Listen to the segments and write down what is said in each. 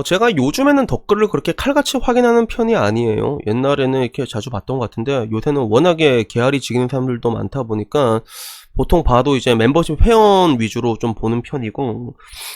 제가 요즘에는 댓글을 그렇게 칼같이 확인하는 편이 아니에요. 옛날에는 이렇게 자주 봤던 것 같은데 요새는 워낙에 게을리 지기는 사람들도 많다 보니까 보통 봐도 이제 멤버십 회원 위주로 좀 보는 편이고,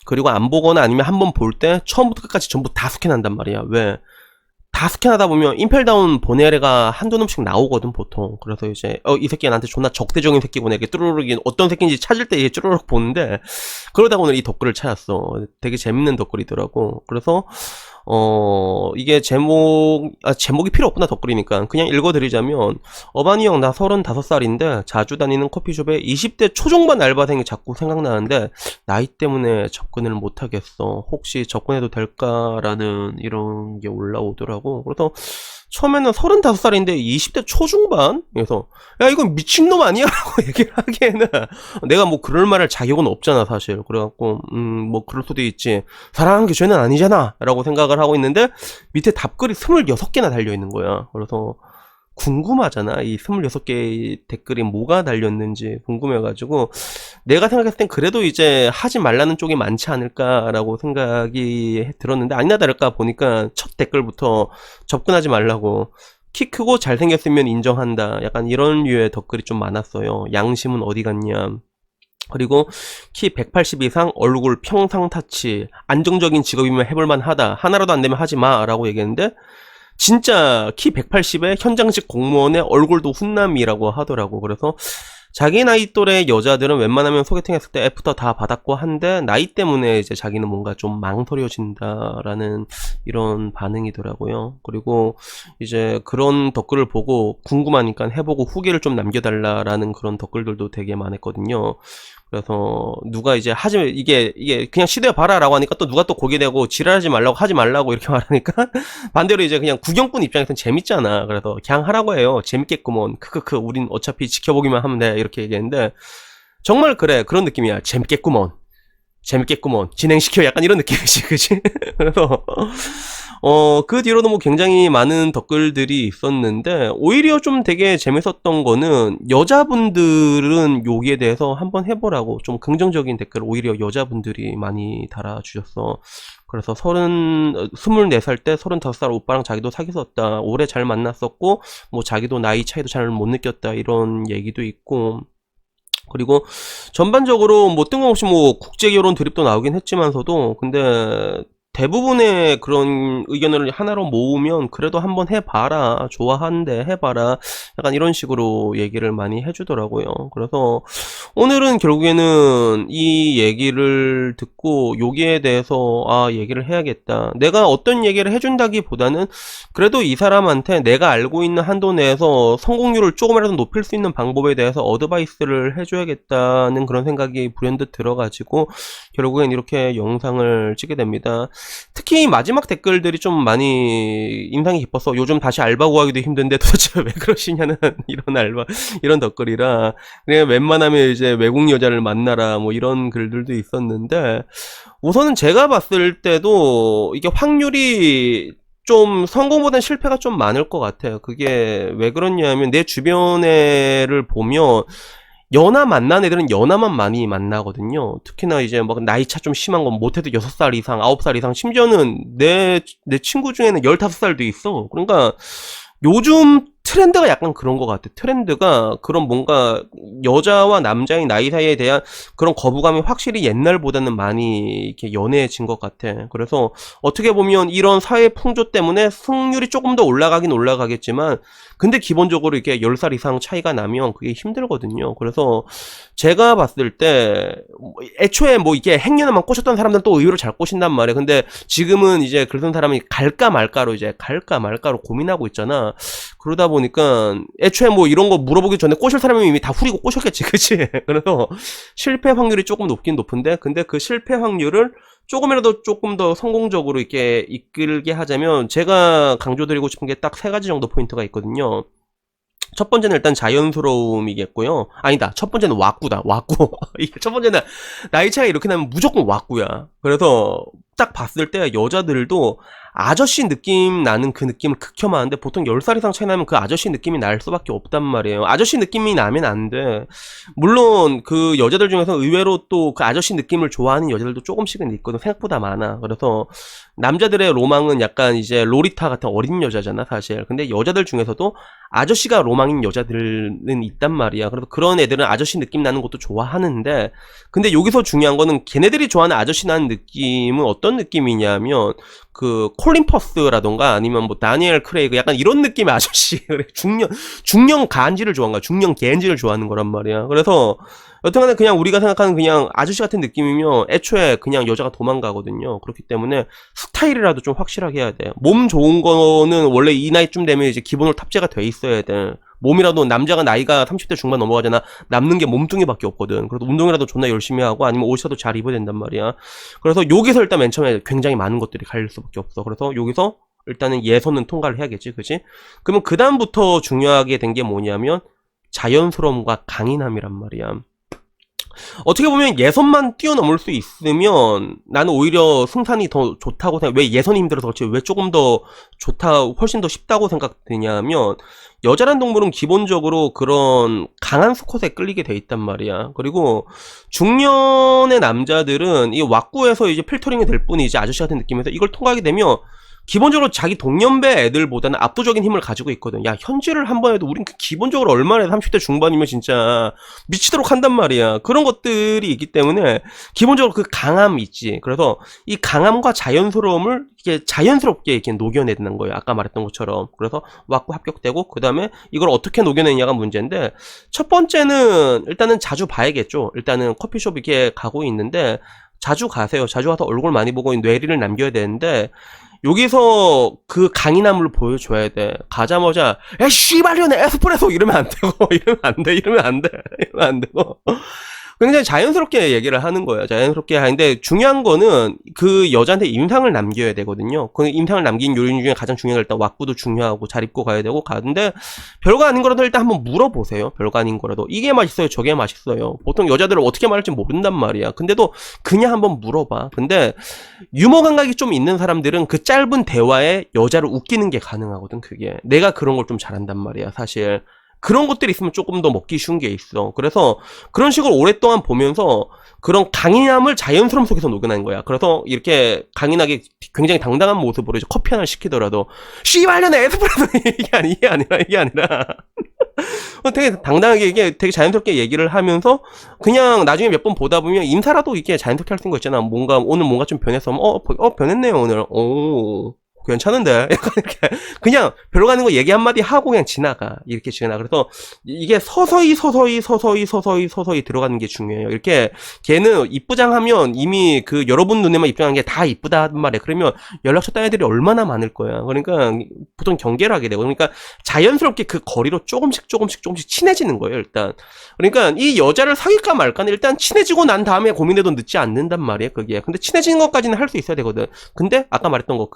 그리고 안 보거나 아니면 한번 볼 때 처음부터 끝까지 전부 다 스캔한단 말이야. 왜? 다 스캔하다 보면 임펠다운 보네레가 한두 놈씩 나오거든 보통. 그래서 이제 이 새끼가 나한테 존나 적대적인 새끼구나, 이게 뚜루룩 어떤 새끼인지 찾을 때 이게 쭈루룩 보는데, 그러다가 오늘 이 덧글을 찾았어. 되게 재밌는 덧글이더라고. 그래서 이게 제목이 필요 없구나, 덧글이니까 그냥 읽어드리자면, 어바니 형 나 35살인데 자주 다니는 커피숍에 20대 초중반 알바생이 자꾸 생각나는데 나이 때문에 접근을 못하겠어. 혹시 접근해도 될까라는 이런 게 올라오더라고. 그래서 처음에는 35살인데 20대 초중반? 그래서 야 이건 미친놈 아니야? 라고 얘기를 하기에는 내가 뭐 그럴 말할 자격은 없잖아 사실. 그래갖고 뭐 그럴 수도 있지, 사랑하는 게 죄는 아니잖아 라고 생각을 하고 있는데, 밑에 답글이 26개나 달려있는 거야. 그래서 궁금하잖아, 이 26개의 댓글이 뭐가 달렸는지 궁금해가지고, 내가 생각했을 땐 그래도 이제 하지 말라는 쪽이 많지 않을까라고 생각이 들었는데, 아니나 다를까 보니까 첫 댓글부터 접근하지 말라고, 키 크고 잘생겼으면 인정한다, 약간 이런 류의 댓글이 좀 많았어요. 양심은 어디 갔냐, 그리고 키 180 이상, 얼굴 평상 타치, 안정적인 직업이면 해볼만 하다, 하나라도 안 되면 하지 마 라고 얘기했는데, 진짜 키 180에 현장직 공무원의 얼굴도 훈남이라고 하더라고. 그래서 자기 나이 또래 여자들은 웬만하면 소개팅 했을 때 애프터 다 받았고 한데, 나이 때문에 이제 자기는 뭔가 좀 망설여진다라는 이런 반응이더라고요. 그리고 이제 그런 댓글을 보고 궁금하니까 해보고 후기를 좀 남겨달라라는 그런 댓글들도 되게 많았거든요. 그래서 누가 이제 이게 그냥 시도해 봐라라고 하니까 또 누가 또 고개 대고 지랄하지 말라고, 하지 말라고 이렇게 말하니까 반대로 이제 그냥 구경꾼 입장에서는 재밌잖아. 그래서 그냥 하라고 해요. 재밌겠구먼. 크크크. 우린 어차피 지켜보기만 하면 돼. 이렇게 얘기했는데, 정말 그래. 그런 느낌이야. 재밌겠구먼. 재밌겠구먼. 진행시켜. 약간 이런 느낌이지, 그치? 그래서 그 뒤로도 뭐 굉장히 많은 댓글들이 있었는데, 오히려 좀 되게 재밌었던 거는 여자분들은 여기에 대해서 한번 해보라고 좀 긍정적인 댓글을 오히려 여자분들이 많이 달아주셨어. 그래서 24살 때 35살 오빠랑 자기도 사귀었다, 오래 잘 만났었고 뭐 자기도 나이 차이도 잘 못 느꼈다, 이런 얘기도 있고, 그리고 전반적으로 뭐 뜬금없이 뭐 국제결혼 드립도 나오긴 했지만서도, 근데 대부분의 그런 의견을 하나로 모으면 그래도 한번 해봐라, 좋아한대 해봐라, 약간 이런 식으로 얘기를 많이 해주더라고요. 그래서 오늘은 결국에는 이 얘기를 듣고 여기에 대해서 얘기를 해야겠다, 내가 어떤 얘기를 해준다기보다는 그래도 이 사람한테 내가 알고 있는 한도 내에서 성공률을 조금이라도 높일 수 있는 방법에 대해서 어드바이스를 해줘야겠다는 그런 생각이 불현듯 들어가지고 결국엔 이렇게 영상을 찍게 됩니다. 특히 마지막 댓글들이 좀 많이 인상이 깊어서, 요즘 다시 알바 구하기도 힘든데 도대체 왜 그러시냐는 이런 댓글이라, 그냥 웬만하면 이제 외국 여자를 만나라 뭐 이런 글들도 있었는데, 우선은 제가 봤을 때도 이게 확률이 좀 성공보다는 실패가 좀 많을 것 같아요. 그게 왜 그러냐면, 내 주변에를 보면 연하 만난 애들은 연하만 많이 만나거든요. 특히나 이제 막 나이차 좀 심한 건 못해도 6살 이상, 9살 이상, 심지어는 내 친구 중에는 15살도 있어. 그러니까 요즘 트렌드가 약간 그런 것 같아. 트렌드가 그런 뭔가 여자와 남자의 나이 사이에 대한 그런 거부감이 확실히 옛날보다는 많이 이렇게 연해진 것 같아. 그래서 어떻게 보면 이런 사회 풍조 때문에 승률이 조금 더 올라가긴 올라가겠지만, 근데 기본적으로 이렇게 10살 이상 차이가 나면 그게 힘들거든요. 그래서 제가 봤을 때 애초에 뭐 이게 행여나만 꼬셨던 사람들은 또 의외로 잘 꼬신단 말이야. 근데 지금은 이제 그런 사람이 갈까 말까로 고민하고 있잖아. 그러다 보니까 애초에 뭐 이런 거 물어보기 전에 꼬실 사람이 이미 다 후리고 꼬셨겠지, 그치? 그래서 실패 확률이 조금 높긴 높은데, 근데 그 실패 확률을 조금이라도 조금 더 성공적으로 이렇게 이끌게 하자면, 제가 강조드리고 싶은 게 딱 3가지 정도 포인트가 있거든요. 첫 번째는 일단 자연스러움이겠고요. 아니다, 첫 번째는 왁구다. 왁구. 이게 첫 번째는 나이 차이가 이렇게 나면 무조건 왁구야. 그래서 딱 봤을 때 여자들도 아저씨 느낌 나는 그 느낌을 극혐하는데 보통 10살 이상 차이 나면 그 아저씨 느낌이 날 수밖에 없단 말이에요. 아저씨 느낌이 나면 안 돼. 물론 그 여자들 중에서 의외로 또 그 아저씨 느낌을 좋아하는 여자들도 조금씩은 있거든. 생각보다 많아. 그래서 남자들의 로망은 약간 이제 로리타 같은 어린 여자잖아 사실. 근데 여자들 중에서도 아저씨가 로망인 여자들은 있단 말이야. 그래서 그런 애들은 아저씨 느낌 나는 것도 좋아하는데, 근데 여기서 중요한 거는 걔네들이 좋아하는 아저씨 나는 느낌은 어떤 느낌이냐면 그 콜린 퍼스라던가 아니면 뭐 다니엘 크레이그 약간 이런 느낌의 아저씨. 그래 중년 간지를 좋아하는 거야. 중년 겐지를 좋아하는 거란 말이야. 그래서 여튼간에 그냥 우리가 생각하는 그냥 아저씨 같은 느낌이면 애초에 그냥 여자가 도망가거든요. 그렇기 때문에 스타일이라도 좀 확실하게 해야 돼. 몸 좋은 거는 원래 이 나이쯤 되면 이제 기본으로 탑재가 돼 있어야 돼. 몸이라도 남자가 나이가 30대 중반 넘어가잖아. 남는 게 몸뚱이밖에 없거든. 그래서 운동이라도 존나 열심히 하고 아니면 옷이라도 잘 입어야 된단 말이야. 그래서 여기서 일단 맨 처음에 굉장히 많은 것들이 갈릴 수밖에 없어. 그래서 여기서 일단은 예선은 통과를 해야겠지, 그치? 그러면 그 다음부터 중요하게 된 게 뭐냐면 자연스러움과 강인함이란 말이야. 어떻게 보면 예선만 뛰어넘을 수 있으면 나는 오히려 승산이 더 좋다고 생각. 왜 예선이 힘들어서 그렇지 왜 조금 더 좋다, 훨씬 더 쉽다고 생각되냐면 여자란 동물은 기본적으로 그런 강한 수컷에 끌리게 돼 있단 말이야. 그리고 중년의 남자들은 이 왁구에서 이제 필터링이 될 뿐이지 아저씨 같은 느낌에서 이걸 통과하게 되면 기본적으로 자기 동년배 애들보다는 압도적인 힘을 가지고 있거든. 야, 현질을 한 번 해도 우린 그 기본적으로 얼마나 30대 중반이면 진짜 미치도록 한단 말이야. 그런 것들이 있기 때문에 기본적으로 그 강함이 있지. 그래서 이 강함과 자연스러움을 이게 자연스럽게 이렇게 녹여내는 거예요. 아까 말했던 것처럼. 그래서 왁구 합격되고 그 다음에 이걸 어떻게 녹여내냐가 문제인데 첫 번째는 일단은 자주 봐야겠죠. 일단은 커피숍 이렇게 가고 있는데 자주 가세요. 자주 가서 얼굴 많이 보고 뇌리를 남겨야 되는데 여기서 그 강인함을 보여줘야 돼. 가자마자 야 씨발년의 에스프레소 이러면 안 되고 이러면 안 돼. 이러면 안 돼. 이러면 안 되고 굉장히 자연스럽게 얘기를 하는 거예요. 자연스럽게 하는데 중요한 거는 그 여자한테 인상을 남겨야 되거든요. 그 인상을 남긴 요인 중에 가장 중요한 게 일단 왁구도 중요하고 잘 입고 가야 되고 가는데 별거 아닌 거라도 일단 한번 물어보세요. 별거 아닌 거라도 이게 맛있어요, 저게 맛있어요. 보통 여자들은 어떻게 말할지 모른단 말이야. 근데도 그냥 한번 물어봐. 근데 유머 감각이 좀 있는 사람들은 그 짧은 대화에 여자를 웃기는 게 가능하거든. 그게 내가 그런 걸 좀 잘한단 말이야, 사실. 그런 것들이 있으면 조금 더 먹기 쉬운 게 있어. 그래서 그런 식으로 오랫동안 보면서 그런 강인함을 자연스러움 속에서 녹여낸 거야. 그래서 이렇게 강인하게 굉장히 당당한 모습으로 이제 커피 하나 시키더라도 씨발년의 에스프레소 이게 아니라 되게 당당하게 이게 되게 자연스럽게 얘기를 하면서 그냥 나중에 몇 번 보다 보면 인사라도 이게 자연스럽게 할 수 있는 거 있잖아. 뭔가 오늘 뭔가 좀 변해서 변했네요 오늘. 오. 괜찮은데? 약간 이렇게, 그냥, 별거 아닌 거 얘기 한마디 하고 그냥 지나가. 이렇게 지나가. 그래서, 이게 서서히 들어가는 게 중요해요. 이렇게, 걔는 이쁘장하면 이미 그 여러분 눈에만 입장한 게 다 이쁘다는 말이야. 그러면 연락처 딴 애들이 얼마나 많을 거야. 그러니까, 보통 경계를 하게 되고. 그러니까, 자연스럽게 그 거리로 조금씩 친해지는 거예요, 일단. 그러니까, 이 여자를 사귈까 말까는 일단 친해지고 난 다음에 고민해도 늦지 않는단 말이에요, 그게. 근데 친해지는 것까지는 할 수 있어야 되거든. 근데, 아까 말했던 거,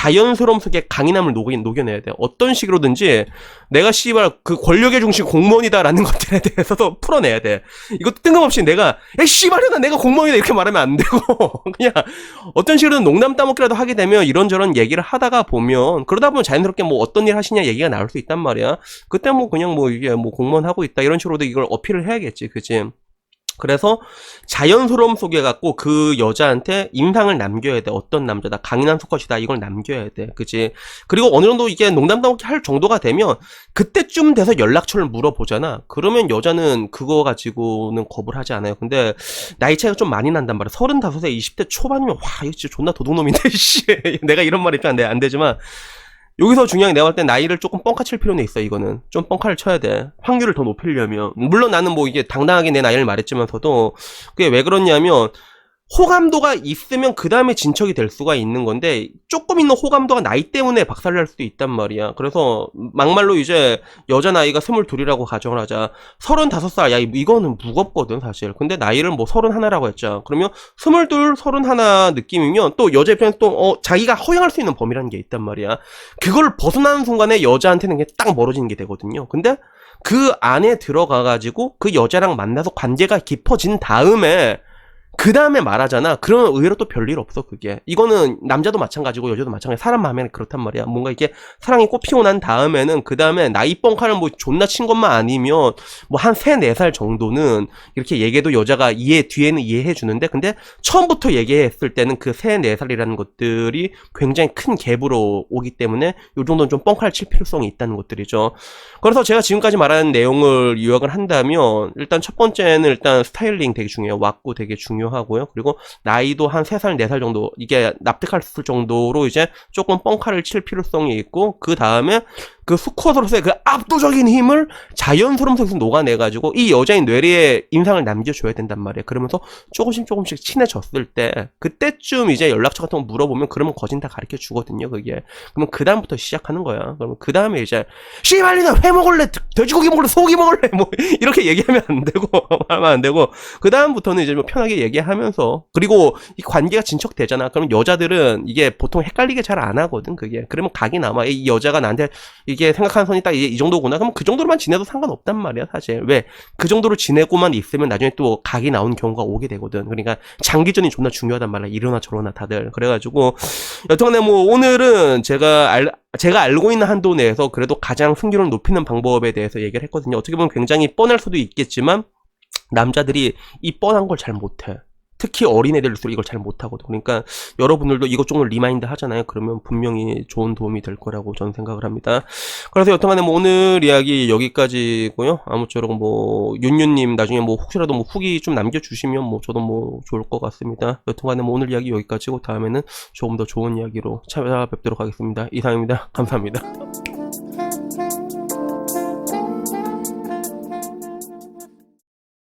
자연스러움 속에 강인함을 녹여내야 돼. 어떤 식으로든지 내가 씨발 그 권력의 중심 공무원이다라는 것들에 대해서도 풀어내야 돼. 이것도 뜬금없이 내가 야 씨발이다 내가 공무원이다 이렇게 말하면 안 되고 그냥 어떤 식으로든 농담 따먹기라도 하게 되면 이런저런 얘기를 하다가 보면 그러다 보면 자연스럽게 뭐 어떤 일 하시냐 얘기가 나올 수 있단 말이야. 그때 뭐 그냥 뭐 이게 뭐 공무원 하고 있다 이런 식으로도 이걸 어필을 해야겠지, 그치? 그래서 자연스러움 속에 갖고 그 여자한테 인상을 남겨야 돼. 어떤 남자다, 강인한 수컷이다, 이걸 남겨야 돼. 그치? 그리고 어느 정도 이게 농담 따먹기 할 정도가 되면 그때쯤 돼서 연락처를 물어보잖아. 그러면 여자는 그거 가지고는 겁을 하지 않아요. 근데 나이 차이가 좀 많이 난단 말이야. 35세 20대 초반이면 와 이거 진짜 존나 도둑놈인데 씨. 내가 이런 말이 안 되지만 여기서 중요한 게 내가 볼 때 나이를 조금 뻥카 칠 필요는 있어. 이거는 좀 뻥카를 쳐야 돼. 확률을 더 높이려면. 물론 나는 뭐 이게 당당하게 내 나이를 말했지만서도 그게 왜 그러냐면 호감도가 있으면 그 다음에 진척이 될 수가 있는 건데 조금 있는 호감도가 나이 때문에 박살날 수도 있단 말이야. 그래서 막말로 이제 여자 나이가 22이라고 가정을 하자. 35살 야 이거는 무겁거든 사실. 근데 나이를 뭐 31라고 했죠. 그러면 22, 31 느낌이면 또 여자 입장에서 또 자기가 허용할 수 있는 범위라는 게 있단 말이야. 그걸 벗어나는 순간에 여자한테는 그냥 딱 멀어지는 게 되거든요. 근데 그 안에 들어가가지고 그 여자랑 만나서 관계가 깊어진 다음에 그 다음에 말하잖아. 그러면 의외로 또 별일 없어, 그게. 이거는 남자도 마찬가지고 여자도 마찬가지. 사람 마음에는 그렇단 말이야. 뭔가 이렇게 사랑이 꽃피고 난 다음에는 그 다음에 나이 뻥카를 뭐 존나 친 것만 아니면 뭐 한 3, 4살 정도는 이렇게 얘기해도 여자가 뒤에는 이해해 주는데, 근데 처음부터 얘기했을 때는 그 3, 4살이라는 것들이 굉장히 큰 갭으로 오기 때문에 요 정도는 좀 뻥카를 칠 필요성이 있다는 것들이죠. 그래서 제가 지금까지 말하는 내용을 요약을 한다면, 일단 첫 번째는 일단 스타일링 되게 중요해요. 왁구 되게 중요하고요. 그리고 나이도 한 3살, 4살 정도, 이게 납득할 수 있을 정도로 이제 조금 뻥카를 칠 필요성이 있고, 그 다음에 그 수컷으로서의 그 압도적인 힘을 자연스러움 속에서 녹아내가지고 이 여자의 뇌리에 인상을 남겨줘야 된단 말이에요. 그러면서 조금씩 친해졌을 때, 그때쯤 이제 연락처 같은 거 물어보면 그러면 거진 다 가르쳐 주거든요, 그게. 그러면 그 다음부터 시작하는 거야. 그러면 그 다음에 이제 씨발리나 회 먹을래, 돼지고기 먹을래, 소고기 먹을래, 뭐 이렇게 얘기하면 안 되고 하면 안 되고, 그 다음부터는 이제 뭐 편하게 얘기하면서, 그리고 이 관계가 진척되잖아. 그럼 여자들은 이게 보통 헷갈리게 잘 안 하거든, 그게. 그러면 각이 남아. 이 여자가 나한테 이게 생각하는 선이 딱 이 정도구나. 그럼 그 정도로만 지내도 상관없단 말이야, 사실. 왜? 그 정도로 지내고만 있으면 나중에 또 각이 나오는 경우가 오게 되거든. 그러니까 장기전이 존나 중요하단 말이야. 이러나 저러나 다들. 그래가지고 여튼간에 뭐 오늘은 제가 알고 있는 한도 내에서 그래도 가장 승률을 높이는 방법에 대해서 얘기를 했거든요. 어떻게 보면 굉장히 뻔할 수도 있겠지만 남자들이 이 뻔한 걸 잘 못해. 특히 어린애들일수록 이걸 잘 못하거든. 그러니까 여러분들도 이것저것 리마인드 하잖아요. 그러면 분명히 좋은 도움이 될 거라고 저는 생각을 합니다. 그래서 여튼간에 뭐 오늘 이야기 여기까지고요. 아무쪼록 뭐 윤윤님 나중에 뭐 혹시라도 뭐 후기 좀 남겨주시면 뭐 저도 뭐 좋을 것 같습니다. 여튼간에 뭐 오늘 이야기 여기까지고 다음에는 조금 더 좋은 이야기로 찾아뵙도록 하겠습니다. 이상입니다. 감사합니다.